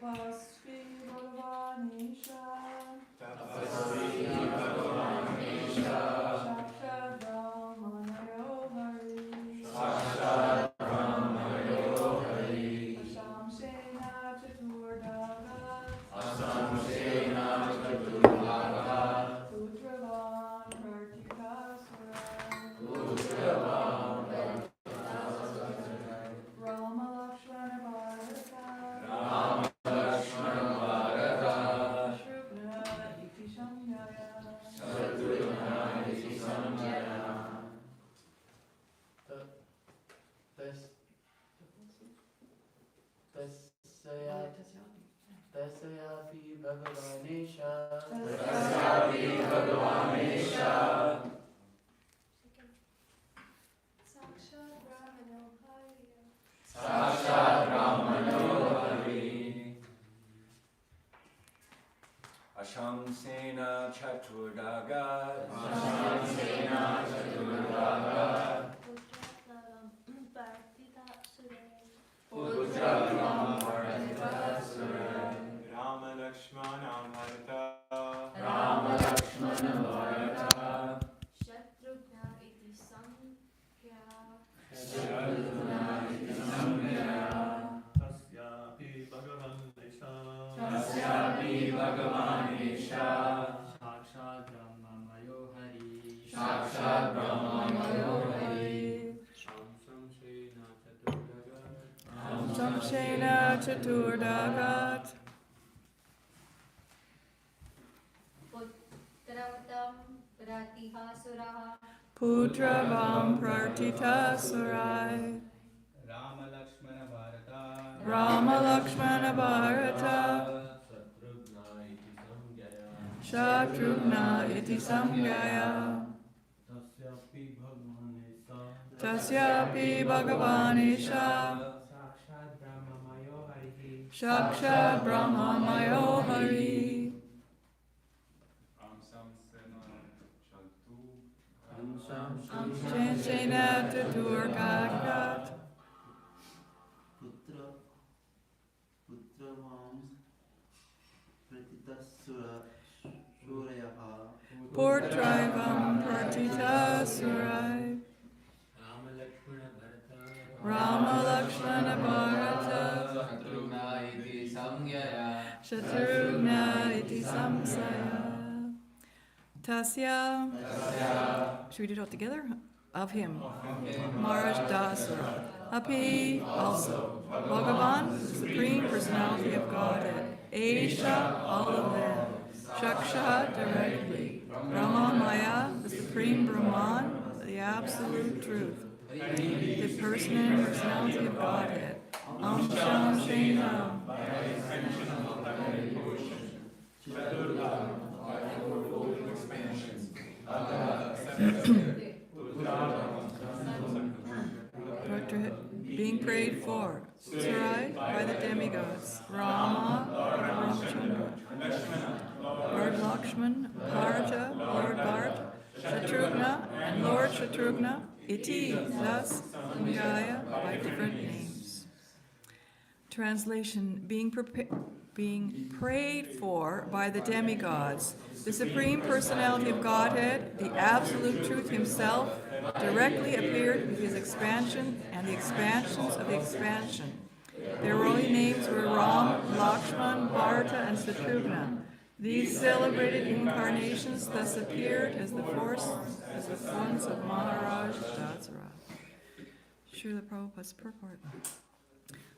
Tapasvi Bhagavanisha Sakshat Brahmanayo Hari Asamsena Chaturdhagat Putravan Kartikasura Rama Lakshmana Bharata Shrupna Iti Samjaya Tasyapi Bhagavanesha Sakshat Brahmano Hari Ashamsena Chaturdhagat Putravam Bharata Rama Lakshmana Bharata Shatrugna iti samkhya Tasyapi Bhagavanesha Sakshat Brahmamayo Hari Sakshat Brahmamayo Samsena Chaturdhagat Putravam pratihasuraha Putravam Prartitasurai Rama Lakshmana Bharata Shatrugna iti Samjaya Tasyapi Bhagavanesha Sakshat Brahmamayo Hari Samsena Chaturdhagat Putravam Prartitasurai Rama Lakshmana Bharata Shatrugna iti Samsaya Tasya. Should we do it all together? Of him. Maharaj Dasura. Api also. Bhagavan, the Supreme Personality of Godhead. Aisha, all of them. Shaksha, directly. Brahma Maya, the Supreme Brahman, the Absolute Truth. The Person and Personality of Godhead. Amsham Shenam. Being prayed for. Sarai by the demigods. Rama, Ramachandra. Lord Lakshman, Bharata, Lord Bharata, Shatrugna, and Lord Shatrugna, Iti, thus, Gaya, by different names. Translation, being prayed for by the demigods, the Supreme Personality of Godhead, the Absolute Truth Himself, directly appeared with His expansion and the expansions of the expansion. Their early names were Ram, Lakshman, Bharata, and Shatrugna. These celebrated incarnations thus appeared as the forms of Maharaj Dasara. Srila Prabhupada's purport.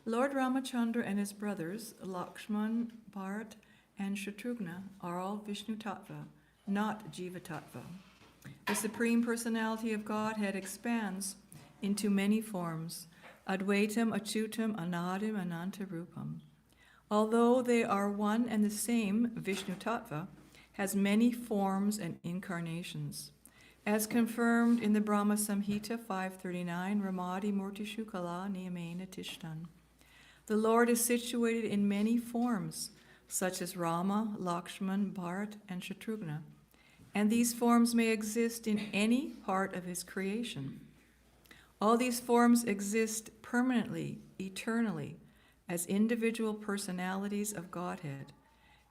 Lord Ramachandra and his brothers, Lakshman, Bharat, and Shatrugna, are all Vishnu Tattva, not Jiva Tattva. The Supreme Personality of Godhead expands into many forms, Advaitam, Achyutam, Anadim, Anantarupam. Although they are one and the same, Vishnu Tattva has many forms and incarnations. As confirmed in the Brahma Samhita 539, Ramadi Murtishu Kala Niyamena Tishtan. The Lord is situated in many forms, such as Rama, Lakshman, Bharat, and Shatrugna, and these forms may exist in any part of His creation. All these forms exist permanently, eternally, as individual personalities of Godhead,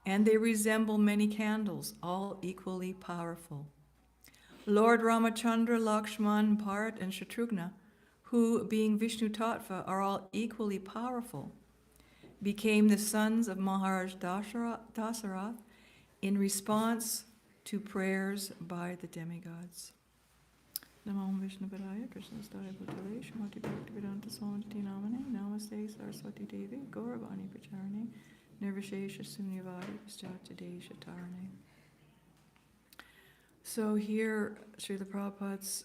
and they resemble many candles, all equally powerful. Lord Ramachandra, Lakshman, Bharat, and Shatrughna, who, being Vishnu Tattva, are all equally powerful, became the sons of Maharaj Dasarath in response to prayers by the demigods. Namo Vishnu Padaya, Krishna Staya Bhutale, Shrimati Bhaktivedanta Swami Namane, Namaste Saraswati Devi, Gauravani Pacharane, Nirvishesha Sunyavadi, Paschatya Tarane. So here, Srila Prabhupada's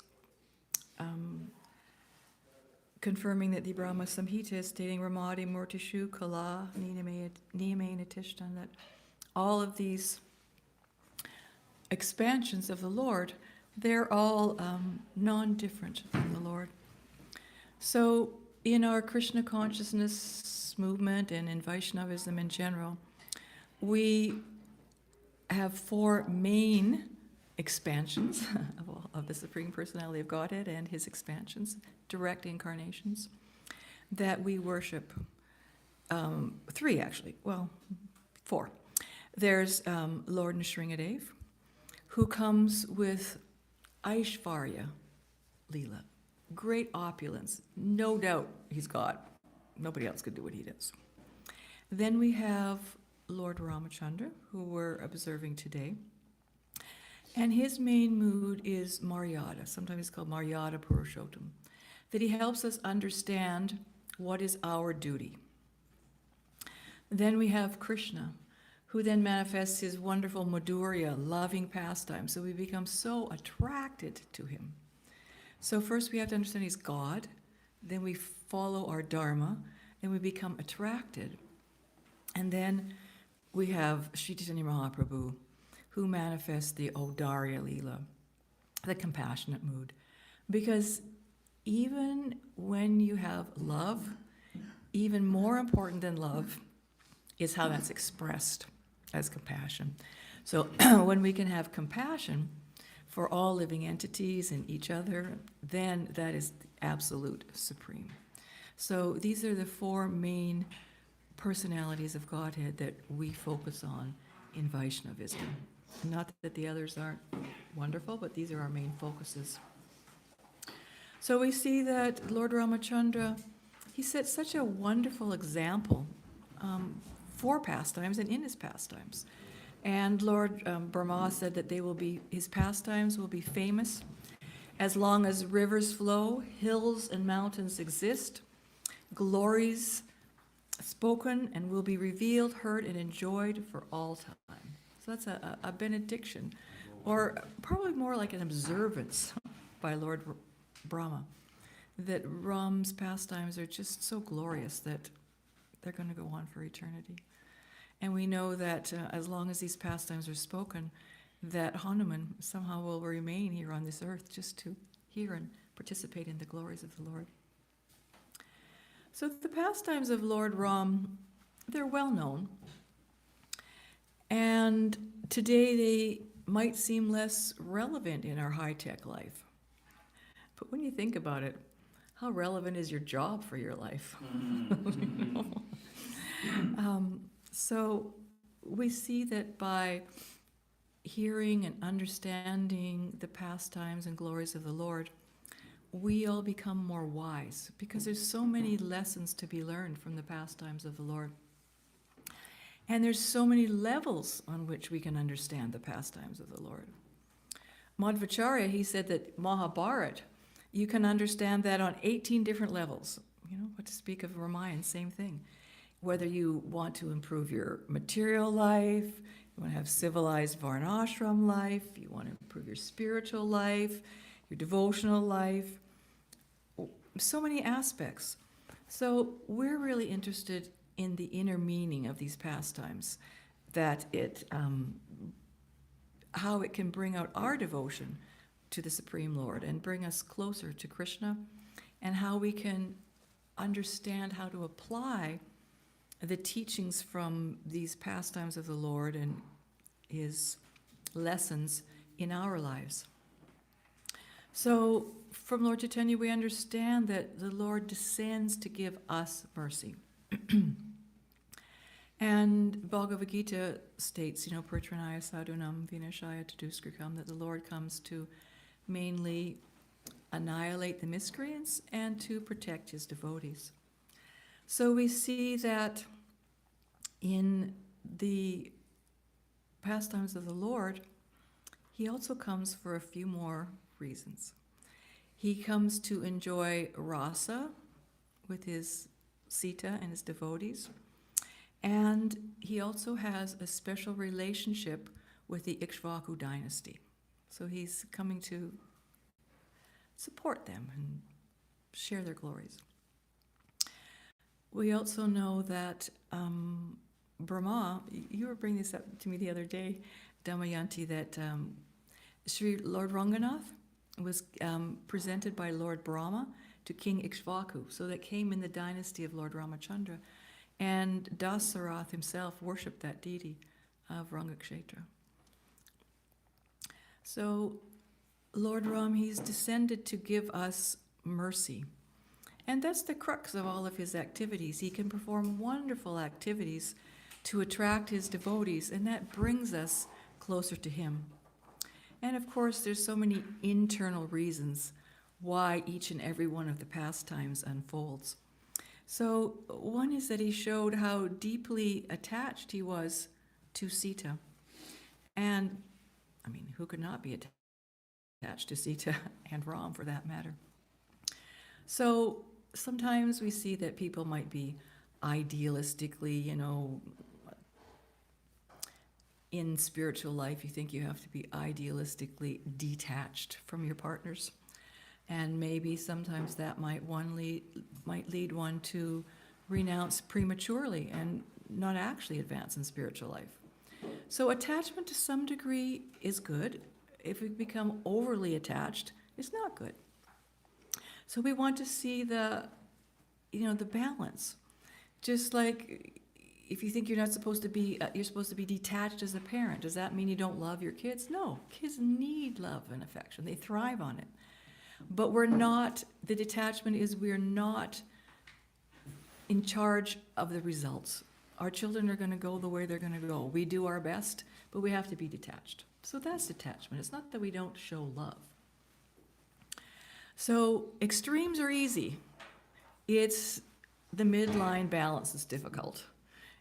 confirming that the Brahma Samhita is stating Ramadi Murtishu Kala Niyame Natishtan, that all of these expansions of the Lord, they're all non-different from the Lord. So in our Krishna consciousness movement and in Vaishnavism in general, we have four main expansions of the Supreme Personality of Godhead and his expansions, direct incarnations, that we worship. Three, actually. Well, four. There's Lord Nrsingadev, who comes with Aishvarya Leela, great opulence. No doubt he's God. Nobody else could do what he does. Then we have Lord Ramachandra, who we're observing today. And his main mood is Maryada, sometimes it's called Maryada Purushottam, that he helps us understand what is our duty. Then we have Krishna, who then manifests his wonderful Madhurya, loving pastime, so we become so attracted to him. So first we have to understand he's God, then we follow our dharma, and we become attracted. And then we have Sri Chaitanya Mahaprabhu, who manifests the Audarya Leela, the compassionate mood. Because even when you have love, even more important than love is how that's expressed as compassion. So when we can have compassion for all living entities and each other, then that is absolute supreme. So these are the four main personalities of Godhead that we focus on in Vaishnavism. Not that the others aren't wonderful, but these are our main focuses. So we see that Lord Ramachandra, he set such a wonderful example for pastimes and in his pastimes. And Lord Brahma said that his pastimes will be famous as long as rivers flow, hills and mountains exist, glories spoken and will be revealed, heard, and enjoyed for all time. So that's a benediction, or probably more like an observance by Lord Brahma, that Ram's pastimes are just so glorious that they're going to go on for eternity. And we know that as long as these pastimes are spoken, that Hanuman somehow will remain here on this earth just to hear and participate in the glories of the Lord. So the pastimes of Lord Ram, they're well known. And today they might seem less relevant in our high-tech life. But when you think about it, how relevant is your job for your life? So we see that by hearing and understanding the pastimes and glories of the Lord, we all become more wise, because there's so many lessons to be learned from the pastimes of the Lord. And there's so many levels on which we can understand the pastimes of the Lord. Madhvacharya, he said that Mahabharata, you can understand that on 18 different levels. What to speak of Ramayana, same thing. Whether you want to improve your material life, you want to have civilized varnashram life, you want to improve your spiritual life, your devotional life, so many aspects. So we're really interested in the inner meaning of these pastimes, that how it can bring out our devotion to the Supreme Lord and bring us closer to Krishna, and how we can understand how to apply the teachings from these pastimes of the Lord and his lessons in our lives. So from Lord Chaitanya we understand that the Lord descends to give us mercy. And Bhagavad Gita states, Pratranaya sadhunam vinashaya taduskrikam, that the Lord comes to mainly annihilate the miscreants and to protect his devotees. So we see that in the pastimes of the Lord, he also comes for a few more reasons. He comes to enjoy rasa with his Sita and his devotees, and he also has a special relationship with the Ikshvaku dynasty. So he's coming to support them and share their glories. We also know that Brahma, you were bringing this up to me the other day, Damayanti, that Sri Lord Ranganath was presented by Lord Brahma to King Ikshvaku. So that came in the dynasty of Lord Ramachandra. And Dasarath himself worshipped that deity of Rangakshetra. So Lord Ram, he's descended to give us mercy. And that's the crux of all of his activities. He can perform wonderful activities to attract his devotees, and that brings us closer to him. And of course, there's so many internal reasons why each and every one of the pastimes unfolds. So one is that he showed how deeply attached he was to Sita. And, who could not be attached to Sita and Ram for that matter? So sometimes we see that people might be idealistically, in spiritual life, you think you have to be idealistically detached from your partners. And maybe sometimes that might lead one to renounce prematurely and not actually advance in spiritual life. So attachment to some degree is good. If we become overly attached, it's not good. So we want to see the balance. Just like if you think you're not supposed to be, you're supposed to be detached as a parent, does that mean you don't love your kids? No, kids need love and affection. They thrive on it. But the detachment is we're not in charge of the results. Our children are going to go the way they're going to go. We do our best, but we have to be detached. So that's detachment. It's not that we don't show love. So extremes are easy. It's the midline balance is difficult.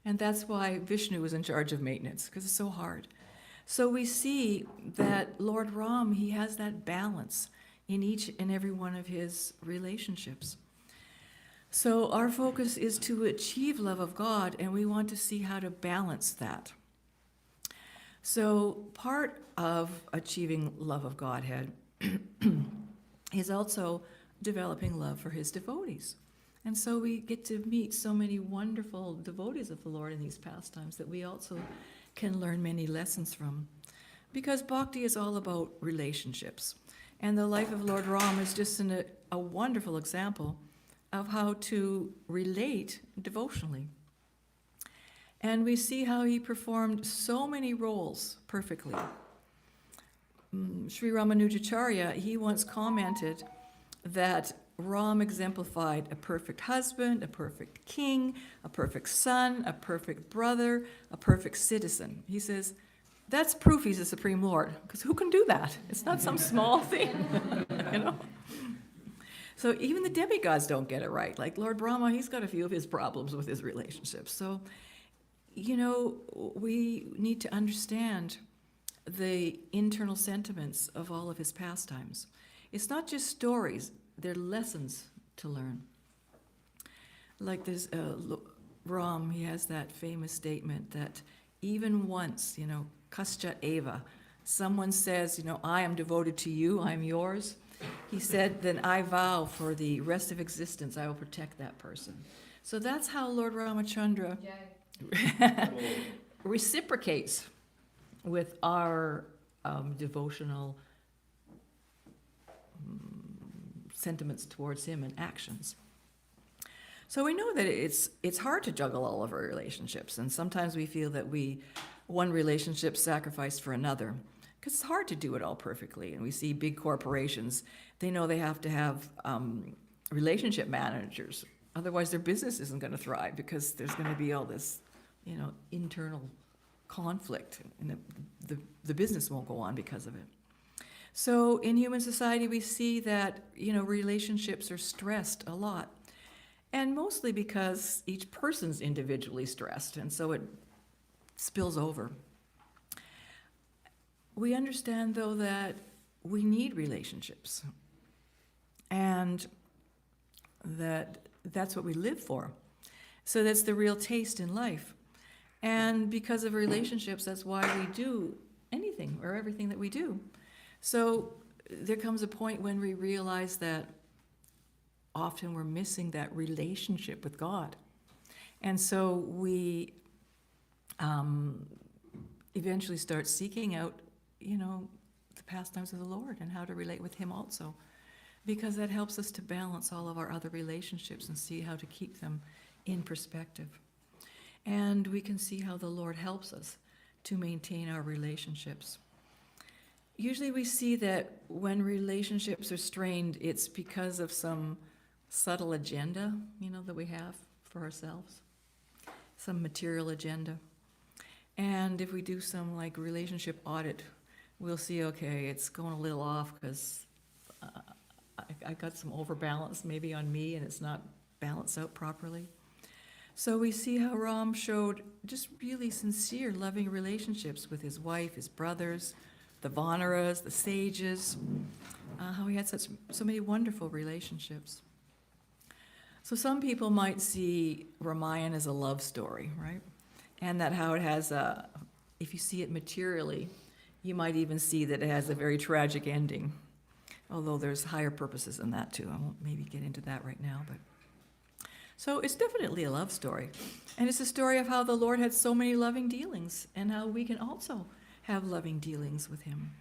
And that's why Vishnu is in charge of maintenance, because it's so hard. So we see that Lord Ram, he has that balance in each and every one of his relationships. So our focus is to achieve love of God, and we want to see how to balance that. So part of achieving love of Godhead is also developing love for his devotees. And so we get to meet so many wonderful devotees of the Lord in these pastimes that we also can learn many lessons from. Because bhakti is all about relationships. And the life of Lord Ram is just a wonderful example of how to relate devotionally. And we see how he performed so many roles perfectly. Sri Ramanujacharya, he once commented that Ram exemplified a perfect husband, a perfect king, a perfect son, a perfect brother, a perfect citizen. He says, that's proof he's the Supreme Lord, because who can do that? It's not some small thing, So even the demigods don't get it right. Like Lord Brahma, he's got a few of his problems with his relationships. So, we need to understand the internal sentiments of all of his pastimes. It's not just stories, they're lessons to learn. Like there's Ram, he has that famous statement that even once, Kascha Eva, someone says, I am devoted to you, I'm yours. He said, then I vow for the rest of existence, I will protect that person. So that's how Lord Ramachandra reciprocates with our devotional sentiments towards him and actions. So we know that it's hard to juggle all of our relationships, and sometimes we feel that one relationship sacrificed for another, because it's hard to do it all perfectly. And we see big corporations, they know they have to have relationship managers, Otherwise, their business isn't going to thrive because there's going to be all this, internal conflict, and the business won't go on because of it. So in human society, we see that, relationships are stressed a lot. And mostly because each person's individually stressed, and so it spills over. We understand, though, that we need relationships, and that's what we live for. So that's the real taste in life. And because of relationships, that's why we do anything or everything that we do. So there comes a point when we realize that often we're missing that relationship with God. And so we eventually start seeking out, the pastimes of the Lord and how to relate with Him also, because that helps us to balance all of our other relationships and see how to keep them in perspective. And we can see how the Lord helps us to maintain our relationships. Usually we see that when relationships are strained, it's because of some subtle agenda, that we have for ourselves, some material agenda. And if we do some relationship audit, we'll see, okay, it's going a little off because I got some overbalance maybe on me and it's not balanced out properly. So we see how Ram showed just really sincere, loving relationships with his wife, his brothers, the Vanaras, the sages, how he had so many wonderful relationships. So some people might see Ramayana as a love story, right? And that how it has if you see it materially, you might even see that it has a very tragic ending, although there's higher purposes than that too. I won't maybe get into that right now, but. So it's definitely a love story. And it's a story of how the Lord had so many loving dealings and how we can also have loving dealings with Him.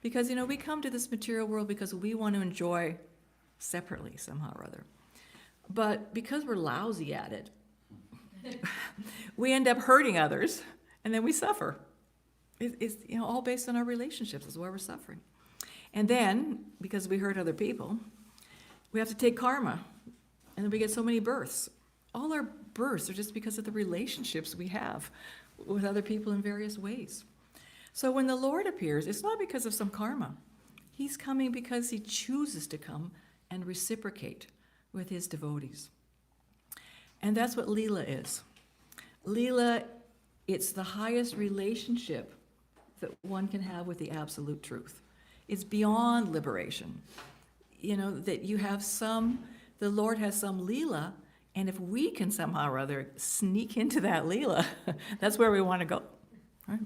Because, we come to this material world because we want to enjoy separately somehow or other. But because we're lousy at it, we end up hurting others and then we suffer. It's all based on our relationships is why we're suffering. And then, because we hurt other people, we have to take karma. And then we get so many births. All our births are just because of the relationships we have with other people in various ways. So when the Lord appears, it's not because of some karma. He's coming because He chooses to come and reciprocate with His devotees. And that's what Leela is. Leela, it's the highest relationship that one can have with the absolute truth. It's beyond liberation. That you have the Lord has some Leela, and if we can somehow or other sneak into that Leela, that's where we want to go, right?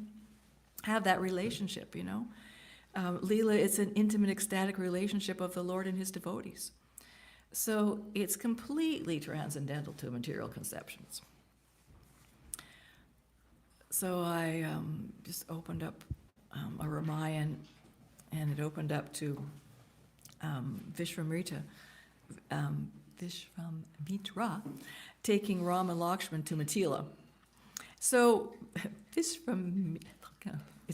Have that relationship, Leela, it's an intimate, ecstatic relationship of the Lord and His devotees. So it's completely transcendental to material conceptions. So I just opened up a Ramayana, and it opened up to Vishwamitra, Vishwamitra, taking Ram and Lakshman to Mithila. So it's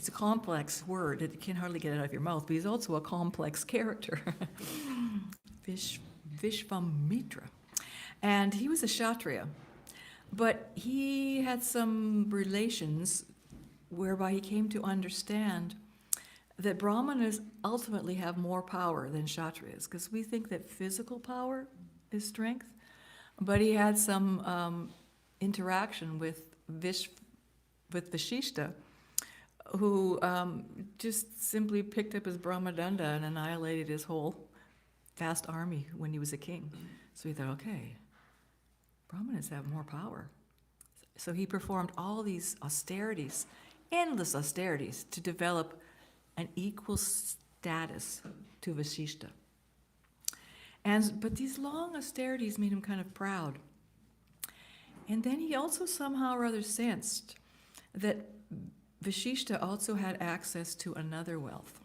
a complex word. You can hardly get it out of your mouth, but he's also a complex character. Vishwamitra. And he was a Kshatriya, but he had some relations whereby he came to understand that Brahmanas ultimately have more power than Kshatriyas, because we think that physical power is strength, but he had some interaction with Vashishta, who just simply picked up his Brahmadanda and annihilated his whole vast army when he was a king. So he thought, okay, Brahmanas have more power. So he performed all these austerities, endless austerities, to develop an equal status to Vasishta. But these long austerities made him kind of proud. And then he also somehow or other sensed that Vasishta also had access to another wealth.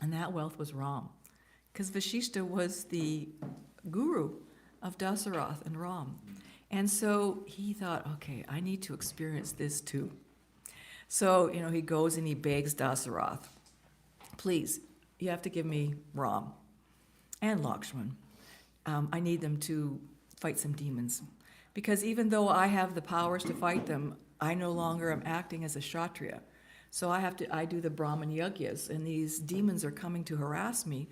And that wealth was Ram. Because Vasishta was the guru of Dasarath and Ram. And so he thought, okay, I need to experience this too. So, he goes and he begs Dasarath, please, you have to give me Ram and Lakshman. I need them to fight some demons. Because even though I have the powers to fight them, I no longer am acting as a Kshatriya. So I do the Brahman Yagyas, and these demons are coming to harass me.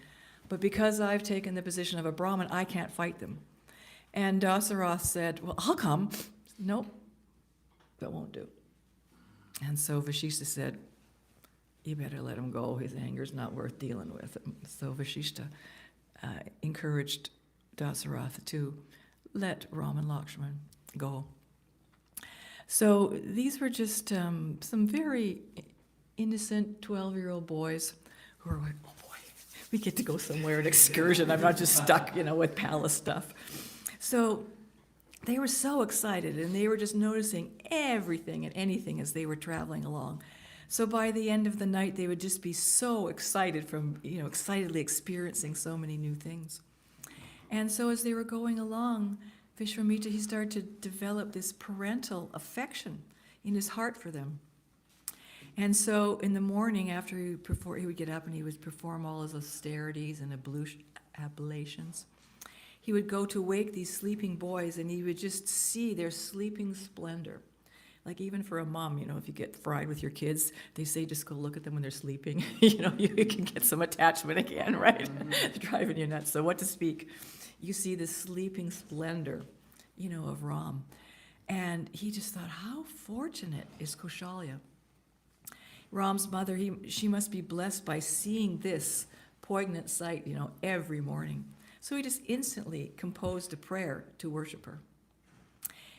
But because I've taken the position of a Brahmin, I can't fight them. And Dasaratha said, well, I'll come. Nope, that won't do. And so Vashishta said, you better let him go. His anger's not worth dealing with. So Vashishta encouraged Dasaratha to let Ram and Lakshman go. So these were just some very innocent 12-year-old boys who were like, oh boy, we get to go somewhere, an excursion. I'm not just stuck, with palace stuff. So they were so excited, and they were just noticing everything and anything as they were traveling along. So by the end of the night, they would just be so excited from, excitedly experiencing so many new things. And so as they were going along, Vishwamitra, he started to develop this parental affection in his heart for them. And so in the morning, after he would get up and he would perform all his austerities and ablations. He would go to wake these sleeping boys, and he would just see their sleeping splendor. Like even for a mom, if you get fried with your kids, they say just go look at them when they're sleeping. You can get some attachment again, right? They're driving you nuts. So what to speak? You see the sleeping splendor, of Ram. And he just thought, how fortunate is Kaushalya? Ram's mother, she must be blessed by seeing this poignant sight, every morning. So he just instantly composed a prayer to worship her.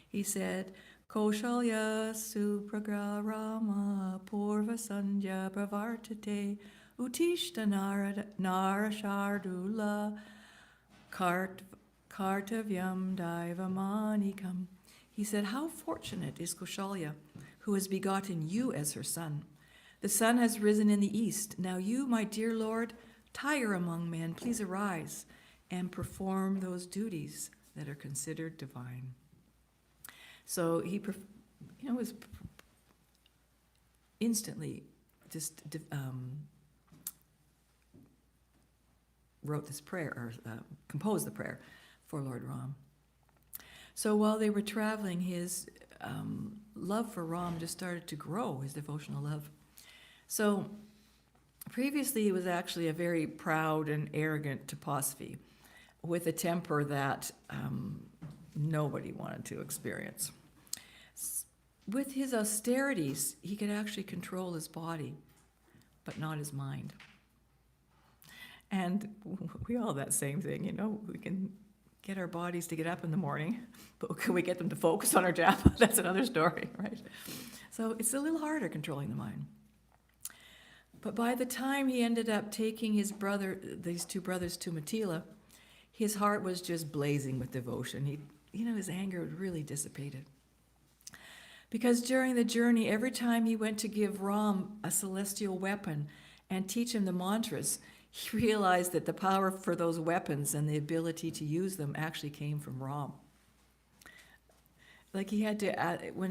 He said, Kaushalya supragra Rama purva sandhya pravartate utishta narashardula kartavyam daivamanikam. He said, how fortunate is Kaushalya, who has begotten you as her son. The sun has risen in the east. Now you, my dear Lord, tire among men, please arise and perform those duties that are considered divine. So he, was instantly just wrote this prayer, or composed the prayer for Lord Ram. So while they were traveling, his love for Ram just started to grow, his devotional love. So previously he was actually a very proud and arrogant Taposvi with a temper that nobody wanted to experience. With his austerities, he could actually control his body, but not his mind. And we all have that same thing, we can get our bodies to get up in the morning, but can we get them to focus on our japa? That's another story, right? So it's a little harder controlling the mind. But by the time he ended up taking these two brothers to Mithila, his heart was just blazing with devotion. His anger had really dissipated. Because during the journey, every time he went to give Ram a celestial weapon and teach him the mantras, he realized that the power for those weapons and the ability to use them actually came from Ram. Like he had to, when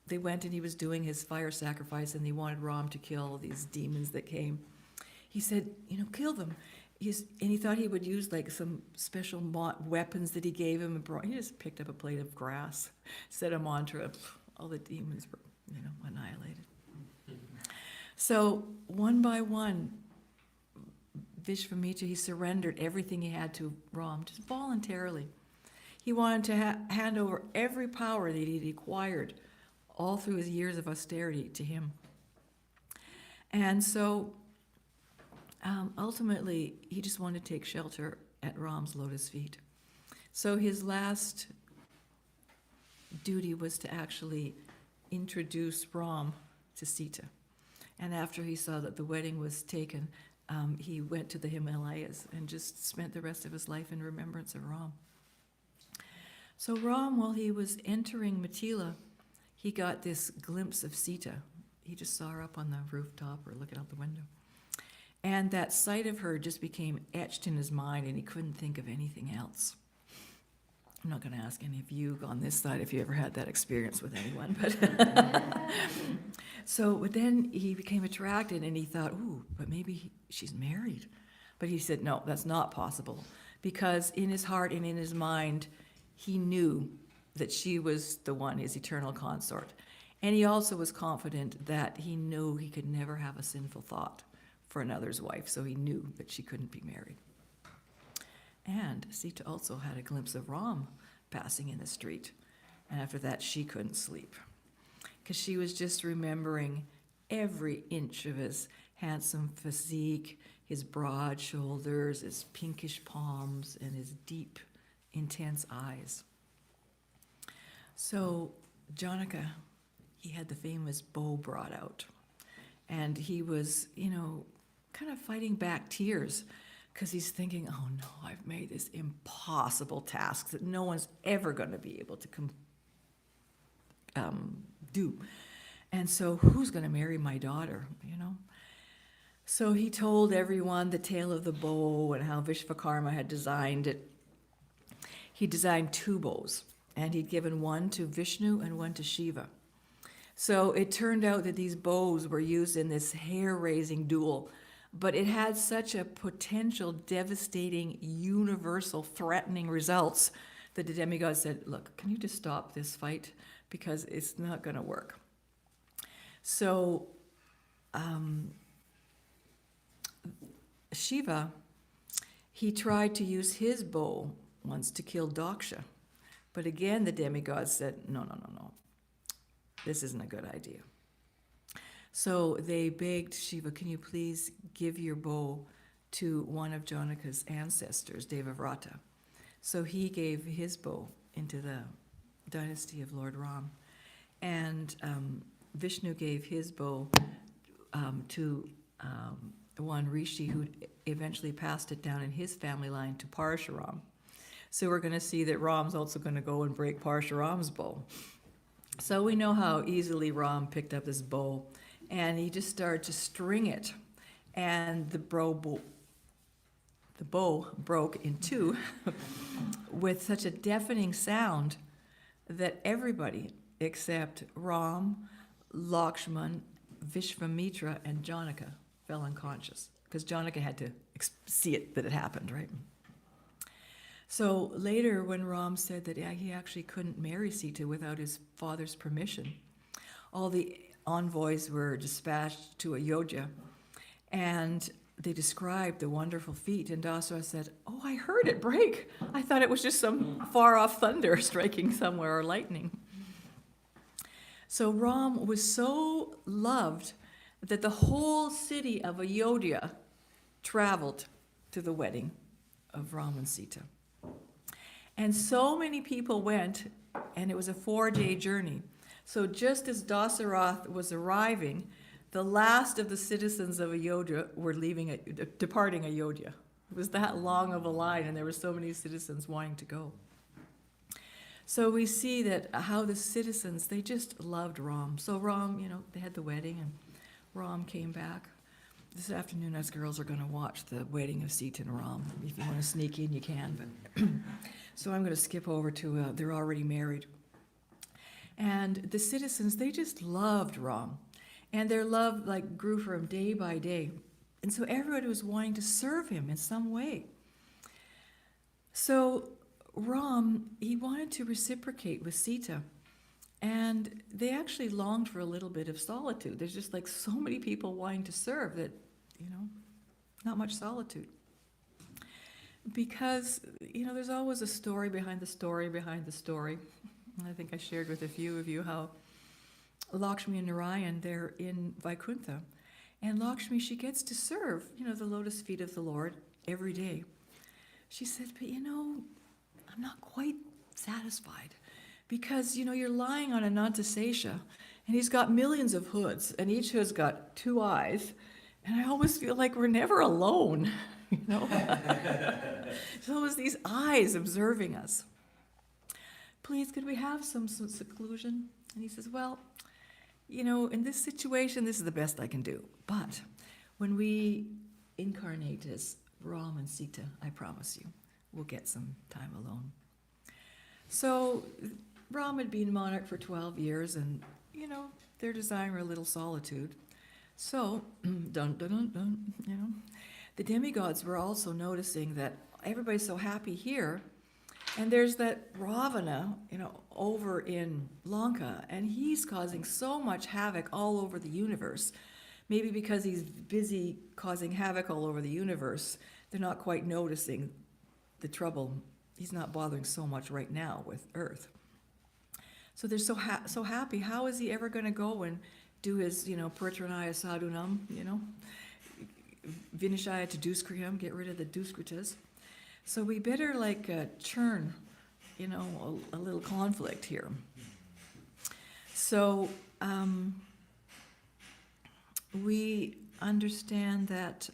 they went and he was doing his fire sacrifice and they wanted Ram to kill these demons that came, he said, kill them. And he thought he would use like some special weapons that he gave him. He just picked up a plate of grass, said a mantra, all the demons were, annihilated. So one by one, Vishwamitra, he surrendered everything he had to Ram, just voluntarily. He wanted to hand over every power that he'd acquired all through his years of austerity to him. And so ultimately, he just wanted to take shelter at Ram's lotus feet. So his last duty was to actually introduce Ram to Sita. And after he saw that the wedding was taken, he went to the Himalayas and just spent the rest of his life in remembrance of Ram. So Ram, while he was entering Mithila, he got this glimpse of Sita. He just saw her up on the rooftop or looking out the window. And that sight of her just became etched in his mind, and he couldn't think of anything else. I'm not going to ask any of you on this side if you ever had that experience with anyone, but so then he became attracted, and he thought, ooh, but maybe she's married. But he said, no, that's not possible, because in his heart and in his mind, he knew that she was the one, his eternal consort. And he also was confident that he knew he could never have a sinful thought for another's wife, so he knew that she couldn't be married. And Sita also had a glimpse of Ram passing in the street. And after that, she couldn't sleep, because she was just remembering every inch of his handsome physique, his broad shoulders, his pinkish palms, and his deep, intense eyes. So Janaka, he had the famous bow brought out. And he was, kind of fighting back tears, because he's thinking, oh no, I've made this impossible task that no one's ever going to be able to do. And so who's going to marry my daughter, So he told everyone the tale of the bow and how Vishvakarma had designed it. He designed 2 bows, and he'd given one to Vishnu and one to Shiva. So it turned out that these bows were used in this hair-raising duel, but it had such a potential devastating, universal, threatening results that the demigod said, look, can you just stop this fight? Because it's not going to work. So Shiva, he tried to use his bow once to kill Daksha. But again, the demigod said, no. This isn't a good idea. So they begged Shiva, can you please give your bow to one of Janaka's ancestors, Devavrata? So he gave his bow into the dynasty of Lord Ram. And Vishnu gave his bow to one Rishi who eventually passed it down in his family line to Parshuram. So we're going to see that Ram's also going to go and break Parshuram's bow. So we know how easily Ram picked up this bow, and he just started to string it, and the bow broke in 2 with such a deafening sound that everybody except Ram, Lakshman, Vishvamitra, and Janaka fell unconscious, because Janaka had to see it, that it happened, right? So later, when Ram said that he actually couldn't marry Sita without his father's permission, all the envoys were dispatched to Ayodhya, and they described the wonderful feat, and Dasara said, oh, I heard it break. I thought it was just some far-off thunder striking somewhere, or lightning. So Ram was so loved that the whole city of Ayodhya traveled to the wedding of Ram and Sita. And so many people went, and it was a 4-day journey. So just as Dasarath was arriving, the last of the citizens of Ayodhya were departing Ayodhya. It was that long of a line, and there were so many citizens wanting to go. So we see that how the citizens, they just loved Ram. So Ram, they had the wedding, and Ram came back. This afternoon, us girls are going to watch the wedding of Sita and Ram. If you want to sneak in, you can. But so I'm going to skip over to, they're already married. And the citizens, they just loved Ram. And their love grew from day by day. And so everybody was wanting to serve him in some way. So Ram, he wanted to reciprocate with Sita. And they actually longed for a little bit of solitude. There's just so many people wanting to serve that, not much solitude. Because, there's always a story behind the story behind the story. I think I shared with a few of you how Lakshmi and Narayan, they're in Vaikuntha. And Lakshmi, she gets to serve, the lotus feet of the Lord every day. She said, but I'm not quite satisfied. Because, you're lying on Anantasesha, and he's got millions of hoods, and each hood's got 2 eyes, and I always feel like we're never alone, There's always these eyes observing us. Please, could we have some seclusion? And he says, well, in this situation, this is the best I can do. But when we incarnate as Ram and Sita, I promise you, we'll get some time alone. So Ram had been monarch for 12 years, and, they're desiring a little solitude. So, the demigods were also noticing that everybody's so happy here, And there's that Ravana, over in Lanka, and he's causing so much havoc all over the universe. Maybe because he's busy causing havoc all over the universe, they're not quite noticing the trouble. He's not bothering so much right now with Earth. So they're so happy. How is he ever going to go and do his, Pratranaya Sadhunam, Vinashaya to Duskriyam, get rid of the Duskritas. So we better churn, a little conflict here. So we understand that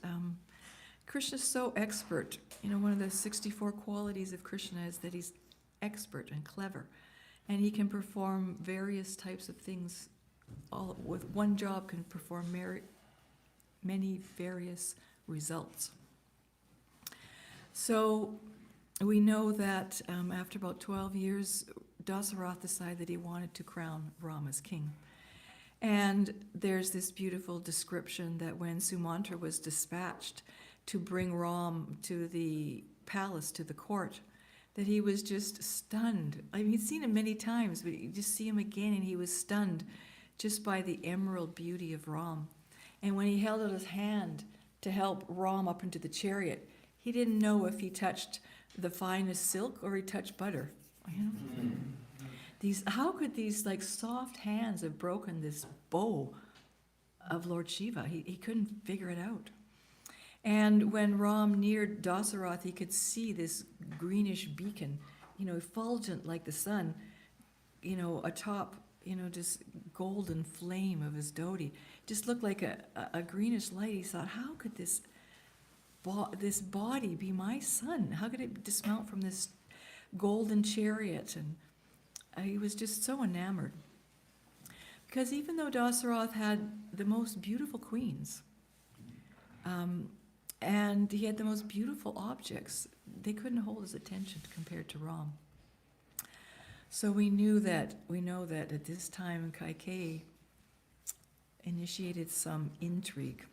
Krishna's so expert. One of the 64 qualities of Krishna is that he's expert and clever. And he can perform various types of things. All with one job can perform many various results. So we know that after about 12 years, Dasarath decided that he wanted to crown Ram as king. And there's this beautiful description that when Sumantra was dispatched to bring Ram to the palace, to the court, that he was just stunned. I mean, he'd seen him many times, but you just see him again, and he was stunned just by the emerald beauty of Ram. And when he held out his hand to help Ram up into the chariot, he didn't know if he touched the finest silk or he touched butter. How could these soft hands have broken this bow of Lord Shiva? He couldn't figure it out. And when Ram neared Dasarath, he could see this greenish beacon, effulgent like the sun, atop, just golden flame of his dhoti. Just looked like a greenish light. He thought, how could this body be my son? How could it dismount from this golden chariot? And he was just so enamored. Because even though Dasarath had the most beautiful queens, and he had the most beautiful objects, they couldn't hold his attention compared to Ram. So we know that at this time Kaikeyi initiated some intrigue.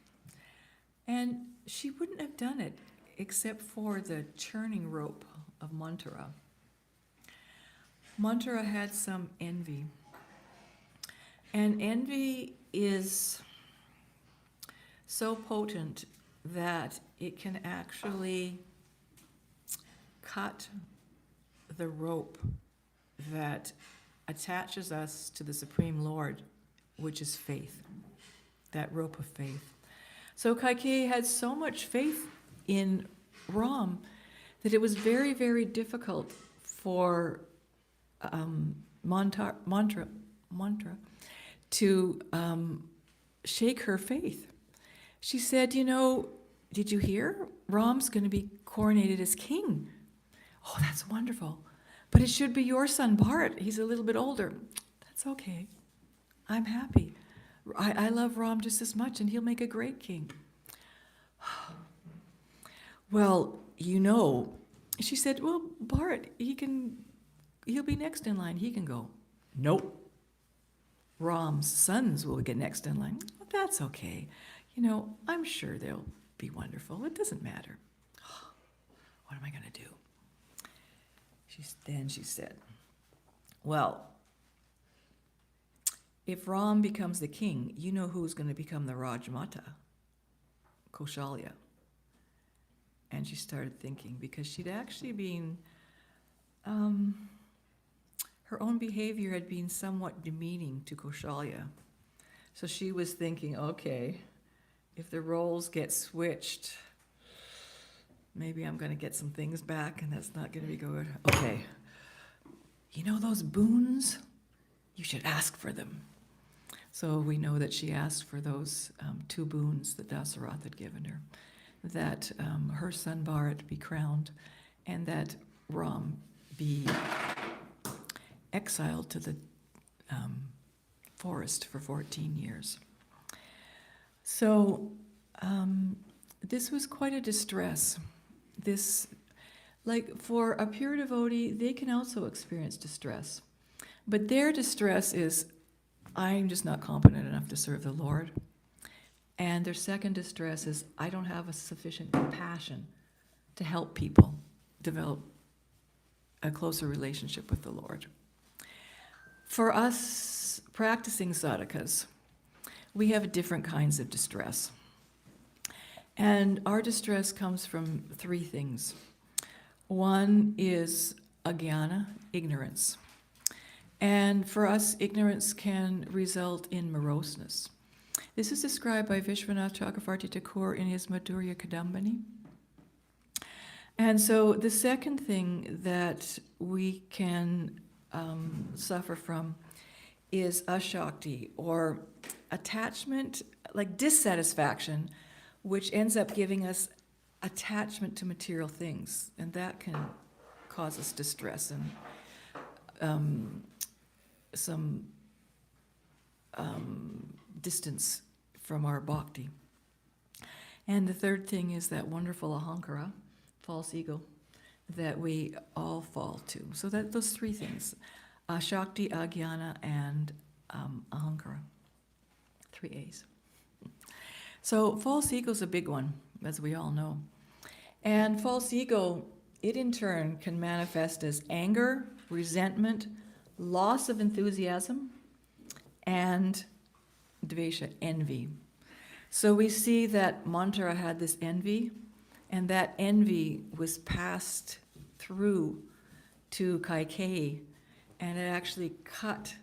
And she wouldn't have done it except for the churning rope of Manthara. Manthara had some envy. And envy is so potent that it can actually cut the rope that attaches us to the Supreme Lord, which is faith, that rope of faith. So Kaikeyi had so much faith in Ram that it was very, very difficult for Manthara to shake her faith. She said, did you hear? Ram's going to be coronated as king. Oh, that's wonderful. But it should be your son, Bharat. He's a little bit older. That's okay. I'm happy. I love Ram just as much, and he'll make a great king. Well, she said, well, Bharat, he'll be next in line. He can go. Nope. Ram's sons will get next in line. Well, that's okay. I'm sure they'll be wonderful. It doesn't matter. What am I going to do? Then she said, well, if Ram becomes the king, you know who's going to become the Rajmata? Kaushalya. And she started thinking, because she'd actually been, her own behavior had been somewhat demeaning to Kaushalya. So she was thinking, okay, if the roles get switched, maybe I'm going to get some things back, and that's not going to be good. Okay. Those boons? You should ask for them. So we know that she asked for those 2 boons that Dasarath had given her, that her son Bharat be crowned, and that Ram be exiled to the forest for 14 years. So this was quite a distress. For a pure devotee, they can also experience distress. But their distress is, I'm just not competent enough to serve the Lord. And their second distress is, I don't have a sufficient compassion to help people develop a closer relationship with the Lord. For us practicing sadhakas, we have different kinds of distress. And our distress comes from three things. One is ajnana, ignorance. And for us, ignorance can result in moroseness. This is described by Vishwanath Chakravarti Thakur in his Madhurya Kadambini. And so the second thing that we can suffer from is ashakti, or attachment, like dissatisfaction, which ends up giving us attachment to material things, and that can cause us distress and some distance from our bhakti. And the third thing is that wonderful ahankara, false ego, that we all fall to. So that those three things, ashakti, ajnana, and ahankara, 3 A's. So false ego is a big one, as we all know. And false ego, it in turn can manifest as anger, resentment, loss of enthusiasm, and dvesha, envy. So we see that Manthara had this envy, and that envy was passed through to Kaikeyi, and it actually cut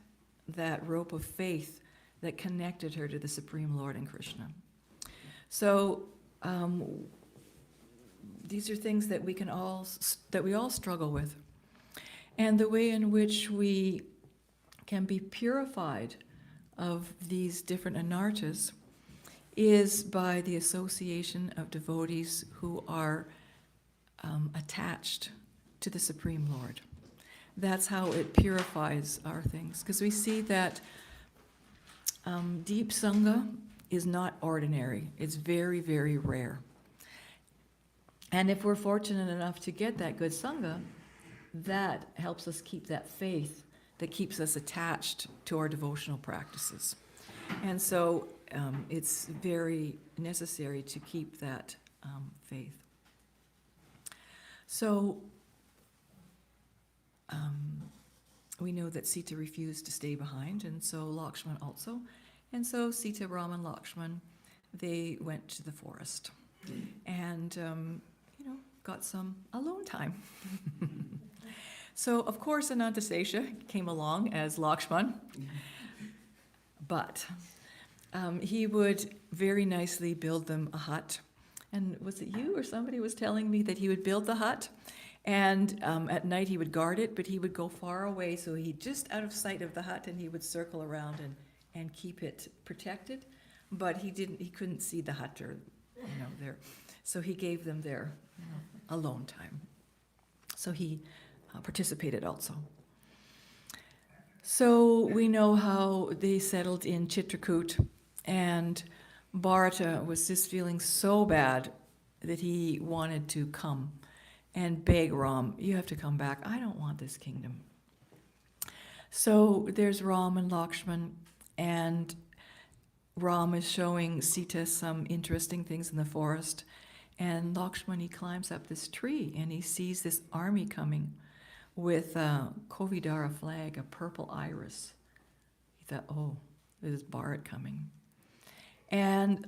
that rope of faith that connected her to the Supreme Lord and Krishna. So these are things that we all struggle with, and the way in which we can be purified of these different anarthas is by the association of devotees who are attached to the Supreme Lord. That's how it purifies our things, because we see that deep sangha is not ordinary. It's very, very rare. And if we're fortunate enough to get that good sangha, that helps us keep that faith that keeps us attached to our devotional practices. And so it's very necessary to keep that faith. So we know that Sita refused to stay behind, and so Lakshman also. And so Sita, Ram, and Lakshman, they went to the forest and, got some alone time. So, of course, Anantasesha came along as Lakshman, but he would very nicely build them a hut. And was it you or somebody was telling me that he would build the hut, and at night he would guard it, but he would go far away, so he just out of sight of the hut, and he would circle around and keep it protected, but he couldn't see the hut or, there. So he gave them their alone time. So he participated also. So we know how they settled in Chitrakoot, and Bharata was just feeling so bad that he wanted to come and beg Ram, you have to come back. I don't want this kingdom. So there's Ram and Lakshman, and Ram is showing Sita some interesting things in the forest, and Lakshman, he climbs up this tree and he sees this army coming with a Kovidara flag, a purple iris. He thought, oh, there's Bharat coming. And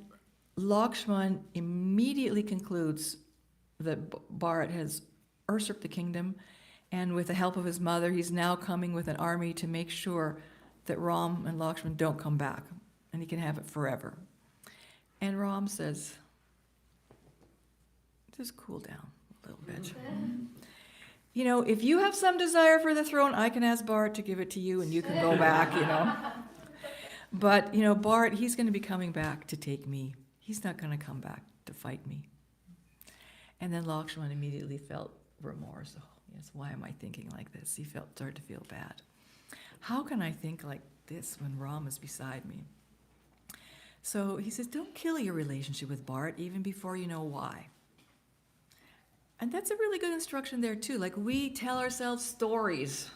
Lakshman immediately concludes that Bharat has usurped the kingdom, and with the help of his mother, he's now coming with an army to make sure that Ram and Lakshman don't come back, and he can have it forever. And Ram says, just cool down a little bit. If you have some desire for the throne, I can ask Bharat to give it to you, and you can go back, But, Bharat, he's going to be coming back to take me. He's not going to come back to fight me. And then Lakshman immediately felt remorse. Oh, yes, why am I thinking like this? He started to feel bad. How can I think like this when Ram is beside me? So he says, don't kill your relationship with Bharat even before you know why. And that's a really good instruction there too. Like, we tell ourselves stories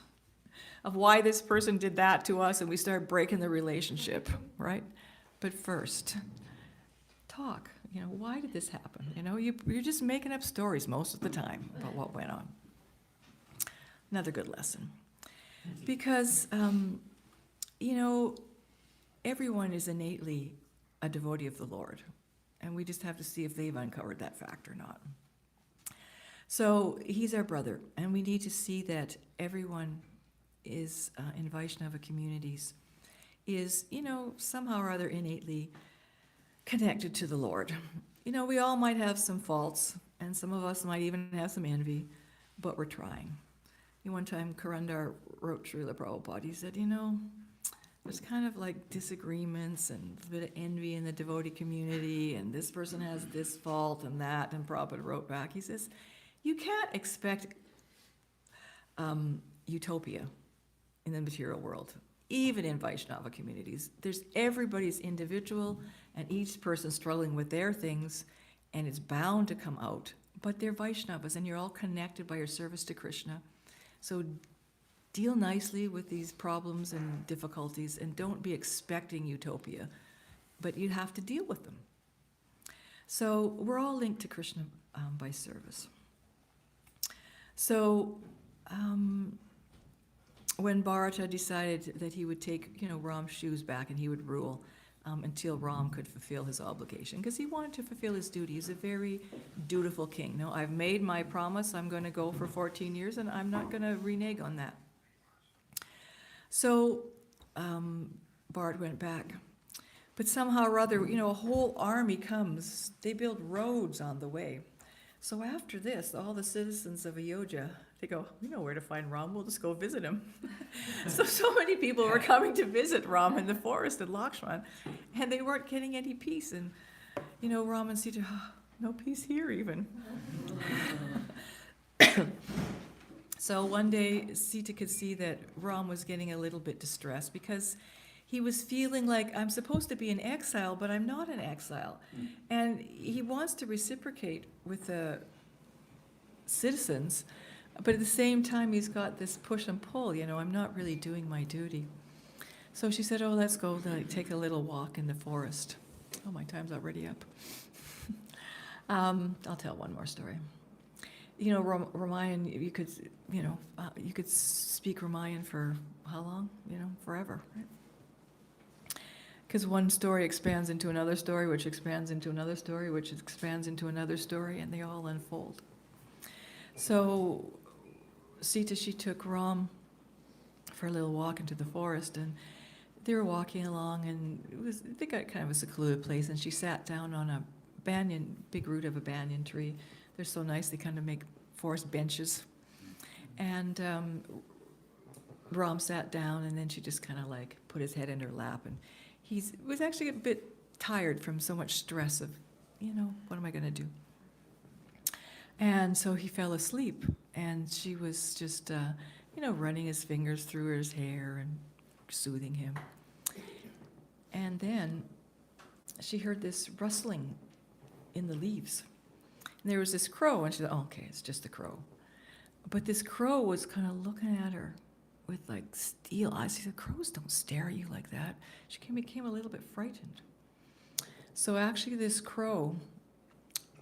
of why this person did that to us, and we start breaking the relationship, right? But first, talk. Why did this happen? You're just making up stories most of the time about what went on. Another good lesson. Because, everyone is innately a devotee of the Lord. And we just have to see if they've uncovered that fact or not. So he's our brother, and we need to see that everyone is in Vaishnava communities is, somehow or other innately connected to the Lord. We all might have some faults, and some of us might even have some envy, but we're trying. One time Karandar wrote Srila Prabhupada, he said, there's kind of like disagreements and a bit of envy in the devotee community, and this person has this fault and that, and Prabhupada wrote back, he says, you can't expect utopia in the material world, even in Vaishnava communities. Everybody's individual, and each person struggling with their things, and it's bound to come out. But they're Vaishnavas, and you're all connected by your service to Krishna. So deal nicely with these problems and difficulties, and don't be expecting utopia, but you have to deal with them. So we're all linked to Krishna by service. So when Bharata decided that he would take, Ram's shoes back and he would rule until Ram could fulfill his obligation, because he wanted to fulfill his duty. He's a very dutiful king. No, I've made my promise. I'm going to go for 14 years, and I'm not going to renege on that. So Bharat went back. But somehow or other, a whole army comes. They build roads on the way. So after this, all the citizens of Ayodhya, they go, we know where to find Ram, we'll just go visit him. So many people were coming to visit Ram in the forest at Lakshman, and they weren't getting any peace. And, Ram and Sita, no peace here even. So one day, Sita could see that Ram was getting a little bit distressed because he was feeling like, I'm supposed to be in exile, but I'm not in exile. And he wants to reciprocate with the citizens, but at the same time, he's got this push and pull, I'm not really doing my duty. So she said, let's go take a little walk in the forest. Oh, my time's already up. I'll tell one more story. Ramayan, you could speak Ramayan for how long? Forever, right? Because one story expands into another story, which expands into another story, which expands into another story, and they all unfold. So Sita, she took Ram for a little walk into the forest, and they were walking along, and they got kind of a secluded place, and she sat down on a big root of a banyan tree. They're so nice, they kind of make forest benches. And Ram sat down, and then she just kind of put his head in her lap, and he was actually a bit tired from so much stress of, what am I going to do? And so he fell asleep, and she was just, running his fingers through his hair and soothing him. And then she heard this rustling in the leaves. And there was this crow, and she thought, okay, it's just a crow. But this crow was kind of looking at her with steel eyes. She said, crows don't stare at you like that. She became a little bit frightened. So actually this crow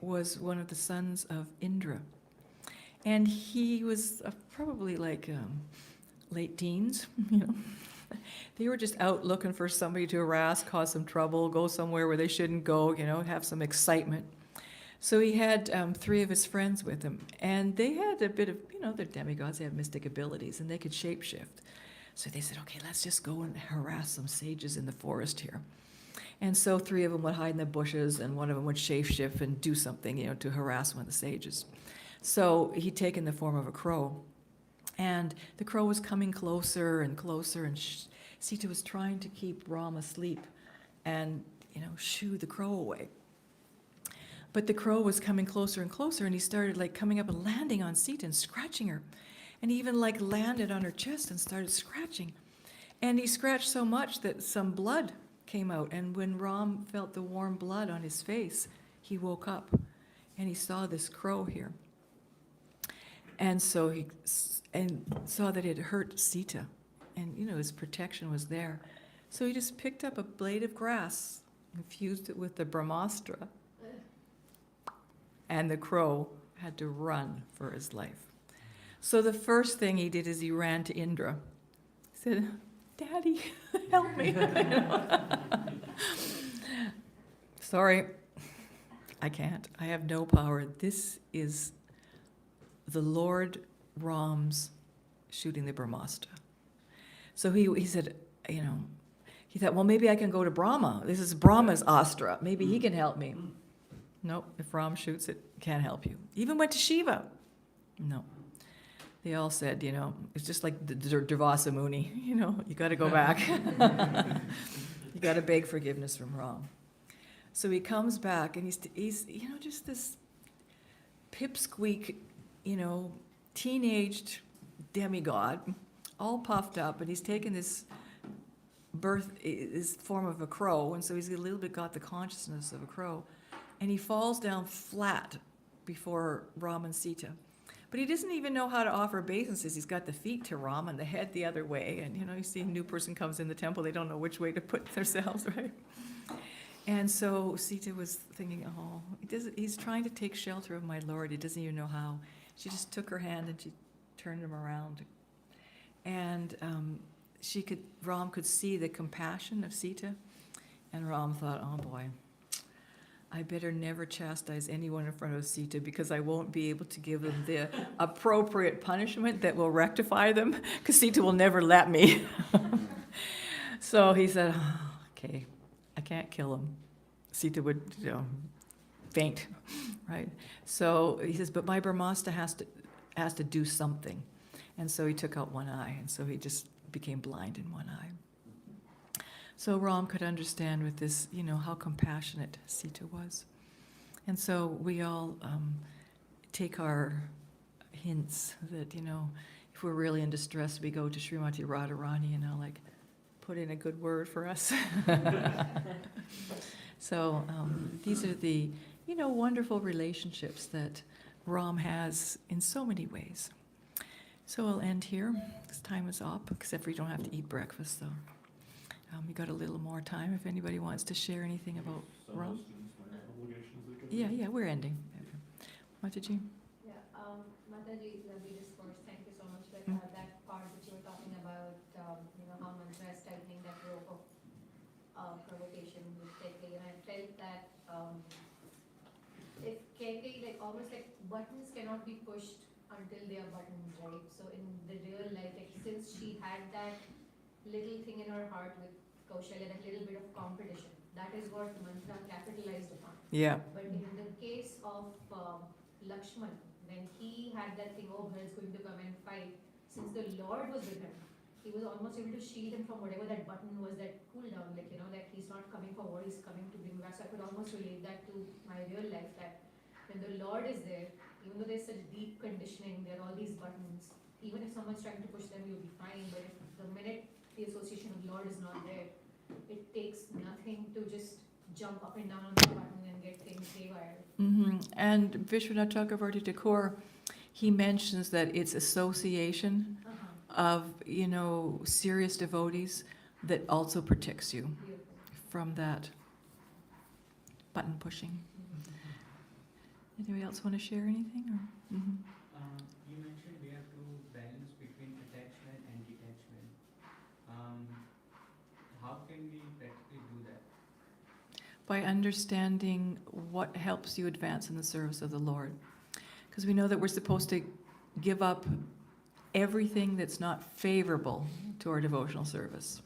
was one of the sons of Indra. And he was probably late teens, They were just out looking for somebody to harass, cause some trouble, go somewhere where they shouldn't go, have some excitement. So he had 3 of his friends with him, and they had a bit of, they're demigods, they have mystic abilities, and they could shapeshift. So they said, okay, let's just go and harass some sages in the forest here. And so 3 of them would hide in the bushes, and one of them would shapeshift and do something, to harass one of the sages. So he'd taken the form of a crow, and the crow was coming closer and closer, and Sita was trying to keep Ram asleep and, shoo the crow away. But the crow was coming closer and closer, and he started coming up and landing on Sita and scratching her. And he even landed on her chest and started scratching. And he scratched so much that some blood came out. And when Ram felt the warm blood on his face, he woke up and he saw this crow here. And so he saw that it hurt Sita, and his protection was there. So he just picked up a blade of grass and fused it with the Brahmastra. And the crow had to run for his life. So the first thing he did is he ran to Indra. He said, Daddy, help me. Sorry, I can't. I have no power. This is the Lord Ram's shooting the Brahmastra. So he said, he thought, well, maybe I can go to Brahma. This is Brahma's astra. Maybe he can help me. Nope, if Ram shoots it, can't help you. Even went to Shiva. No. They all said, it's just like the Durvasa Muni, you got to go back. You got to beg forgiveness from Ram. So he comes back, and he's just this pipsqueak, teenaged demigod, all puffed up, and he's taken this form of a crow, and so he's a little bit got the consciousness of a crow, and he falls down flat before Ram and Sita. But he doesn't even know how to offer obeisances. He's got the feet to Ram and the head the other way, and you see a new person comes in the temple, they don't know which way to put themselves, right? And so Sita was thinking, he's trying to take shelter of my Lord. He doesn't even know how. She just took her hand and she turned him around. And Ram could see the compassion of Sita. And Ram thought, oh boy, I better never chastise anyone in front of Sita because I won't be able to give them the appropriate punishment that will rectify them because Sita will never let me. So he said, okay, I can't kill him. Sita would faint, right? So he says, but my Brahmastra has to do something. And so he took out one eye, and so he just became blind in one eye. So Ram could understand with this, how compassionate Sita was. And so we all take our hints that, if we're really in distress, we go to Srimati Radharani and put in a good word for us. So these are the, wonderful relationships that Ram has in so many ways. So I'll end here, because time is up, except for you don't have to eat breakfast, though. We got a little more time if anybody wants to share anything about Ram. Yeah, we're ending. Mataji? Yeah, Mataji, lovely discourse. Thank you so much. That part that you were talking about, how mantra is tightening that rope of provocation with Keke, and I felt that if Keke, almost like buttons cannot be pushed until they are buttons, right? So in the real life, since she had that little thing in her heart with Kaushalya, that little bit of competition, that is what mantra capitalized upon. Yeah. But in the case of Lakshman, when he had that thing, Bharat's going to come and fight, since the Lord was with him, he was almost able to shield him from whatever that button was, that cool down, that he's not coming for war, he's coming to bring back. So I could almost relate that to my real life, that when the Lord is there, even though there's such deep conditioning, there are all these buttons, even if someone's trying to push them, you'll be fine. But if the minute the association of Lord is not there, it takes nothing to just jump up and down on the button and get things haywire. Mm-hmm. And Vishwanath Chakravarti Thakur, he mentions that it's association of, serious devotees that also protects you Beautiful. from that button pushing. Anybody else want to share anything? Or? Mm-hmm. You mentioned we have to balance between attachment and detachment. How can we practically do that? By understanding what helps you advance in the service of the Lord. Because we know that we're supposed to give up everything that's not favorable to our devotional service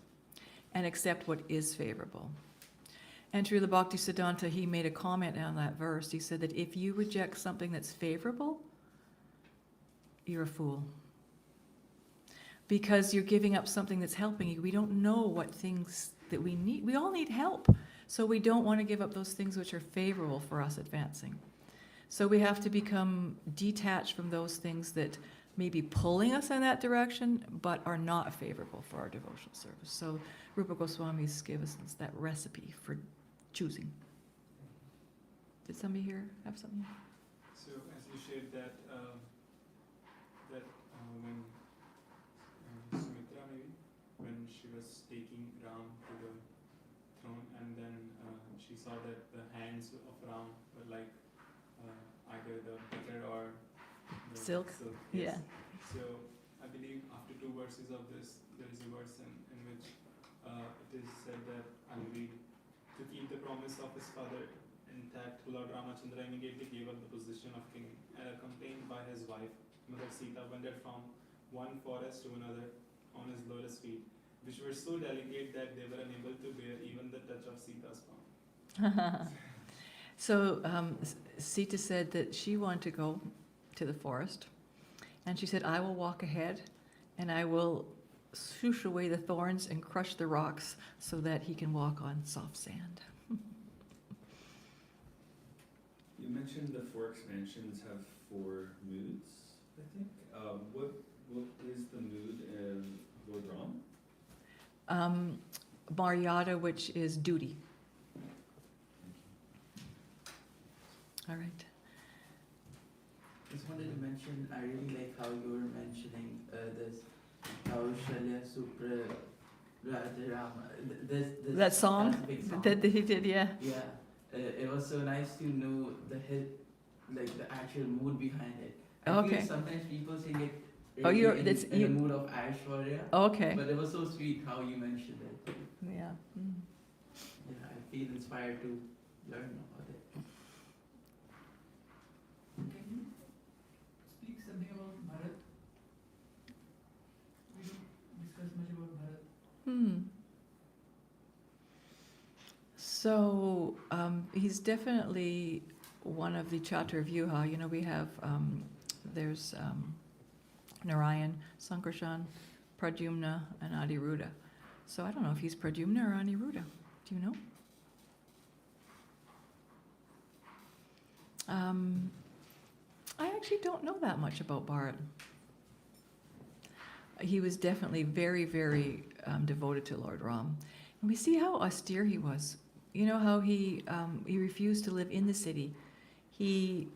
and accept what is favorable. And Srila Bhaktisiddhanta, he made a comment on that verse. He said that if you reject something that's favorable, you're a fool. Because you're giving up something that's helping you. We don't know what things that we need. We all need help. So we don't want to give up those things which are favorable for us advancing. So we have to become detached from those things that may be pulling us in that direction, but are not favorable for our devotional service. So Rupa Goswami's give us that recipe for choosing. Did somebody here have something? So as you shared that when Sumitra, maybe, when she was taking Ram to the throne, and then she saw that the hands of Ram were like either the butter or the Silk? Yes. Yeah. So I believe after 2 verses of this, there is a verse in which it is said that, I'll read, to keep the promise of his father intact, Lord Ramachandra immediately gave up the position of king and accompanied by his wife, Mother Sita, wandered from one forest to another on his lotus feet, which were so delicate that they were unable to bear even the touch of Sita's palm. So Sita said that she wanted to go to the forest, and she said, I will walk ahead, and I will swoosh away the thorns and crush the rocks so that he can walk on soft sand. You mentioned the 4 expansions have 4 moods, I think. What is the mood in Lord Ram? Maryada, which is duty. All right. Just wanted to mention, I really like how you were mentioning this Kaushalya Supra Rajarama. That song that's a big song. that he did, yeah. Yeah, it was so nice to know the the actual mood behind it. I Okay. feel sometimes people sing it Oh, really you're- in, that's- in you- the mood of Aishwarya, Okay. but it was so sweet how you mentioned it. Yeah. Mm. Yeah, I feel inspired to learn about it. Can you speak something about Bharat? We don't discuss much about Bharat. So he's definitely one of the Chaturvyuha. You know, we have, there's Narayan, Sankarshan, Pradyumna, and Adiruddha. So I don't know if he's Pradyumna or Aniruddha. Do you know? I actually don't know that much about Bharat. He was definitely very, very devoted to Lord Ram. And we see how austere he was. You know how he refused to live in the city. He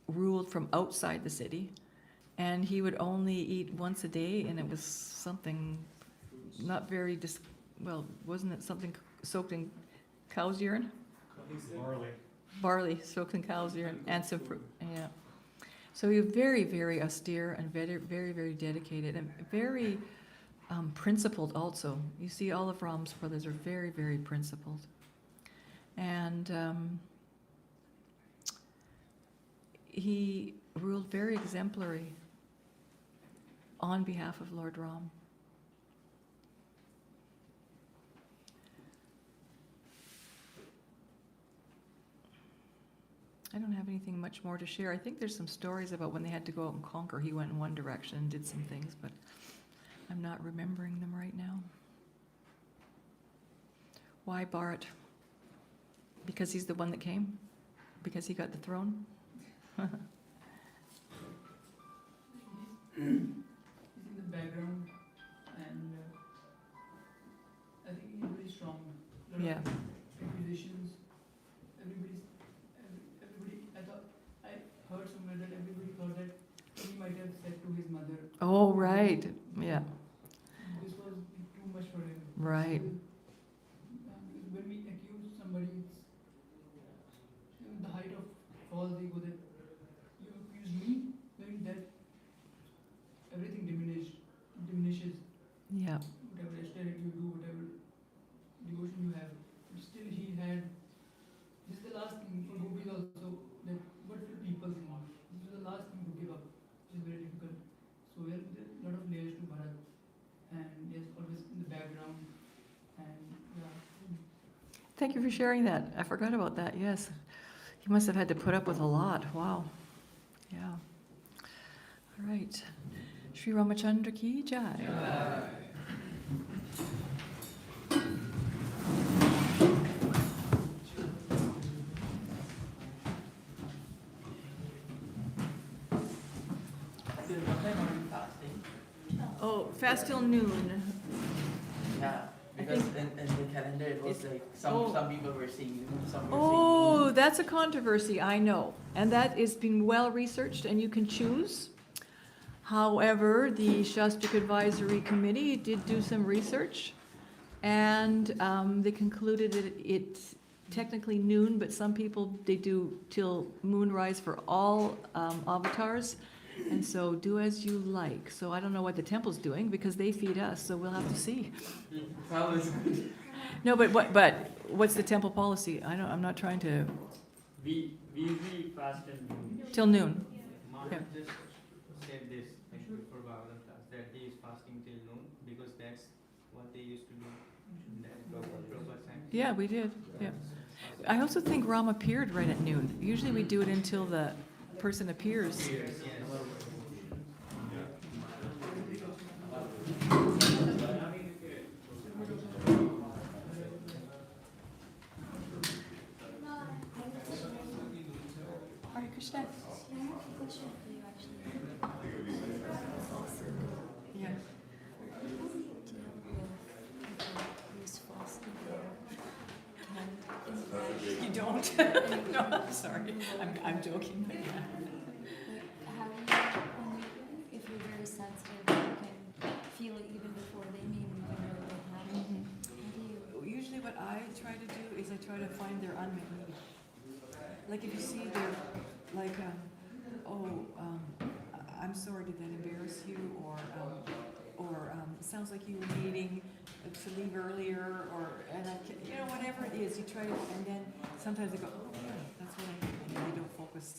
ruled from outside the city, and he would only eat once a day, and it was something not very, wasn't it something soaked in cow's urine? Barley soaked in cow's urine, and some fruit, yeah. So he was very, very austere and very, very, very dedicated and very principled also. You see all of Ram's brothers are very, very principled. And he ruled very exemplary on behalf of Lord Ram. I don't have anything much more to share. I think there's some stories about when they had to go out and conquer. He went in one direction and did some things, but I'm not remembering them right now. Why Bharat? Because he's the one that came? Because he got the throne? He's in the background, and I think he's very strong. Lot Yeah. of accusations. Everybody. I heard somewhere that everybody thought that he might have said to his mother, Oh, right. Yeah, this was too much for him. right. When we accuse somebody, it's the height of false ego that you accuse me, knowing that everything diminishes Yeah, whatever austerity you do, whatever devotion you have. But still he had, this is the last thing for gopis also, that what will people think? This is the last thing to give up, which is very difficult. So there are a lot of layers to Bharat, and yes, always in the background, and yeah. thank you for sharing that. I forgot about that, yes. He must have had to put up with a lot. Wow. Yeah. All right. Sri Ramachandra ki jai. What time are you fasting? Oh, fast till noon. Yeah, because in the calendar it was like some people were saying noon, some were saying Oh, noon. that's a controversy, I know. And that is being well researched, and you can choose. However, the Shastic Advisory Committee did do some research, and they concluded that it's technically noon, but some people, they do till moonrise for all avatars. And so do as you like. So I don't know what the temple's doing because they feed us, so we'll have to see. No, but what's the temple policy? I'm not trying to, We usually fast till noon. till noon. Mama Yeah. just said this like before Bhagavatam class that he is fasting till noon because that's what they used to do in that proper time. Yeah, we did, yeah. I also think Ram appeared right at noon. Usually we do it until the person appears. Yes. Hare Krishna. I have a question for you actually. Yeah. How do you deal with people who's fasting and You don't? No, I'm sorry. I'm joking, but yeah. but how do you, when you, if you're very sensitive, you can feel it even before they maybe even know they have it. How do you? Usually what I try to do is I try to find their unmet need. Like if you see they're like, I'm sorry, did that embarrass you? Or it sounds like you were needing to leave earlier, and whatever it is, you try to, and then sometimes they go, oh yeah, that's what I need, and they don't focus